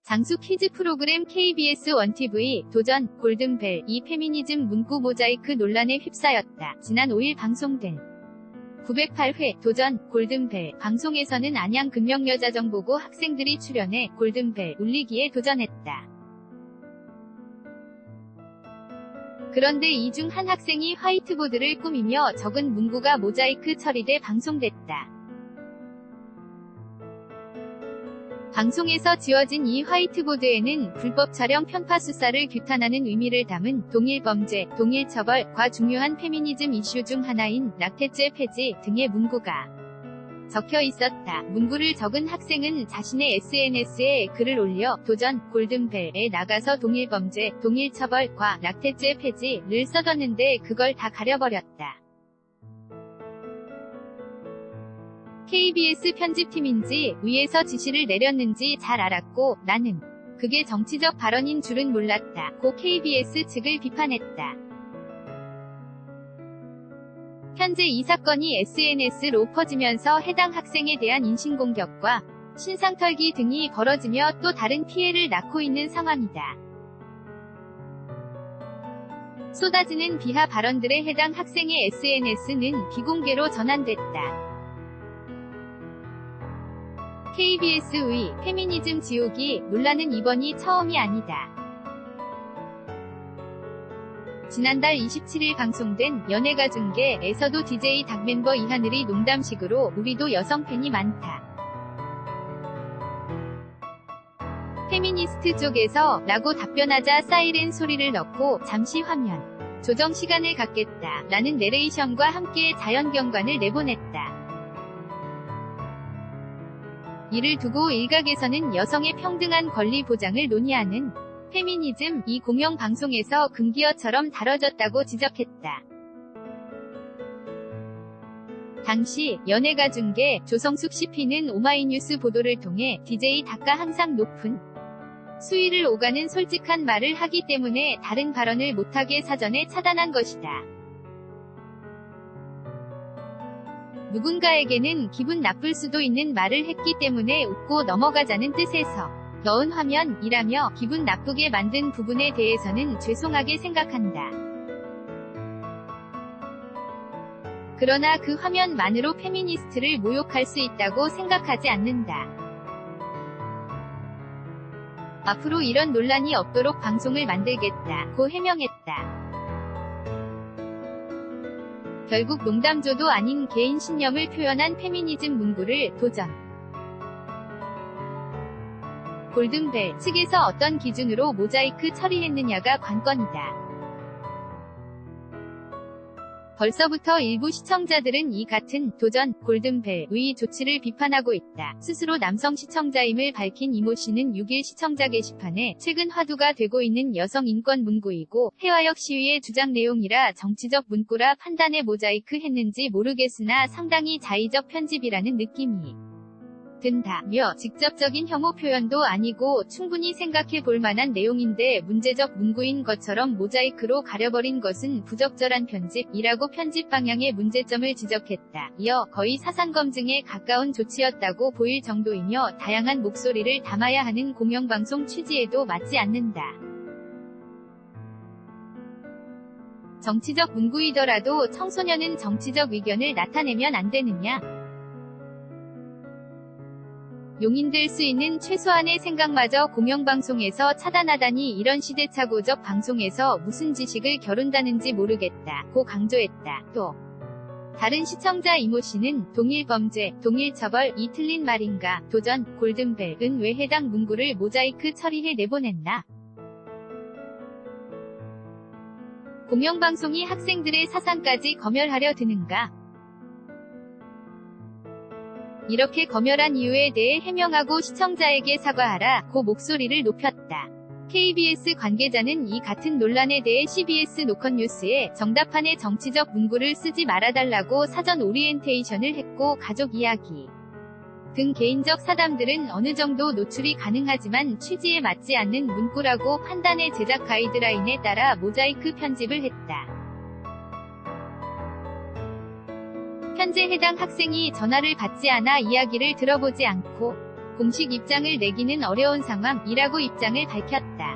장수 퀴즈 프로그램 KBS 1TV 도전 골든벨 이 페미니즘 문구 모자이크 논란에 휩싸였다. 지난 5일 방송된 908회 도전 골든벨 방송에서는 안양 금명여자정보고 학생들이 출연해 골든벨 울리기에 도전했다. 그런데 이 중 한 학생이 화이트보드를 꾸미며 적은 문구가 모자이크 처리돼 방송됐다. 방송에서 지워진 이 화이트보드에는 불법 촬영 편파 수사를 규탄하는 의미를 담은 동일범죄, 동일처벌과 중요한 페미니즘 이슈 중 하나인 낙태죄 폐지 등의 문구가 적혀 있었다. 문구를 적은 학생은 자신의 SNS에 글을 올려 도전 골든벨에 나가서 동일범죄, 동일처벌과 낙태죄 폐지를 써뒀는데 그걸 다 가려버렸다. KBS 편집팀인지 위에서 지시를 내렸는지 잘 알았고 나는 그게 정치적 발언인 줄은 몰랐다. 고 KBS 측을 비판했다. 현재 이 사건이 SNS로 퍼지면서 해당 학생에 대한 인신공격과 신상털기 등이 벌어지며 또 다른 피해를 낳고 있는 상황이다. 쏟아지는 비하 발언들에 해당 학생의 SNS는 비공개로 전환됐다. KBS의 페미니즘 지우기 논란은 이번이 처음이 아니다. 지난달 27일 방송된 연예가 중계에서도 DJ 닭 멤버 이하늘이 농담식으로 우리도 여성 팬이 많다. 페미니스트 쪽에서 라고 답변하자 사이렌 소리를 넣고 잠시 화면 조정 시간을 갖겠다 라는 내레이션과 함께 자연경관을 내보냈다. 이를 두고 일각에서는 여성의 평등한 권리 보장을 논의하는 페미니즘 이 공영방송에서 금기어처럼 다뤄졌다고 지적했다. 당시 연예가 중계 조성숙 CP는 오마이뉴스 보도를 통해 DJ 닭과 항상 높은 수위를 오가는 솔직한 말을 하기 때문에 다른 발언을 못하게 사전에 차단한 것이다. 누군가에게는 기분 나쁠 수도 있는 말을 했기 때문에 웃고 넘어가자는 뜻에서 넣은 화면이라며 기분 나쁘게 만든 부분에 대해서는 죄송하게 생각한다. 그러나 그 화면만으로 페미니스트를 모욕할 수 있다고 생각하지 않는다. 앞으로 이런 논란이 없도록 방송을 만들겠다 고 해명했다. 결국 농담조도 아닌 개인 신념을 표현한 페미니즘 문구를 도전 골든벨 측에서 어떤 기준으로 모자이크 처리했느냐가 관건이다. 벌써부터 일부 시청자들은 이 같은 도전 골든벨의 조치를 비판하고 있다. 스스로 남성 시청자임을 밝힌 이모 씨는 6일 시청자 게시판에 최근 화두가 되고 있는 여성 인권 문구이고 해화역 시위의 주장 내용이라 정치적 문구라 판단에 모자이크 했는지 모르겠으나 상당히 자의적 편집이라는 느낌이 든다며 직접적인 혐오 표현도 아니고 충분히 생각해 볼 만한 내용인데 문제적 문구인 것처럼 모자이크로 가려버린 것은 부적절한 편집이라고 편집 방향의 문제점을 지적했다. 이어 거의 사상검증에 가까운 조치였다고 보일 정도이며 다양한 목소리를 담아야 하는 공영방송 취지에도 맞지 않는다. 정치적 문구이더라도 청소년은 정치적 의견을 나타내면 안 되느냐? 용인될 수 있는 최소한의 생각마저 공영방송에서 차단하다니 이런 시대착오적 방송에서 무슨 지식을 겨룬다는지 모르겠다 고 강조했다. 또 다른 시청자 이모 씨는 동일범죄, 동일처벌이 틀린 말인가 도전 골든벨은 왜 해당 문구를 모자이크 처리해 내보냈나? 공영방송이 학생들의 사상까지 검열하려 드는가? 이렇게 검열한 이유에 대해 해명하고 시청자에게 사과하라 고 목소리를 높였다. KBS 관계자는 이 같은 논란에 대해 CBS 노컷뉴스에 정답판에 정치적 문구를 쓰지 말아달라고 사전 오리엔테이션을 했고 가족 이야기 등 개인적 사담들은 어느 정도 노출이 가능하지만 취지에 맞지 않는 문구라고 판단해 제작 가이드라인에 따라 모자이크 편집을 했다. 현재 해당 학생이 전화를 받지 않아 이야기를 들어보지 않고 공식 입장을 내기는 어려운 상황이라고 입장을 밝혔다.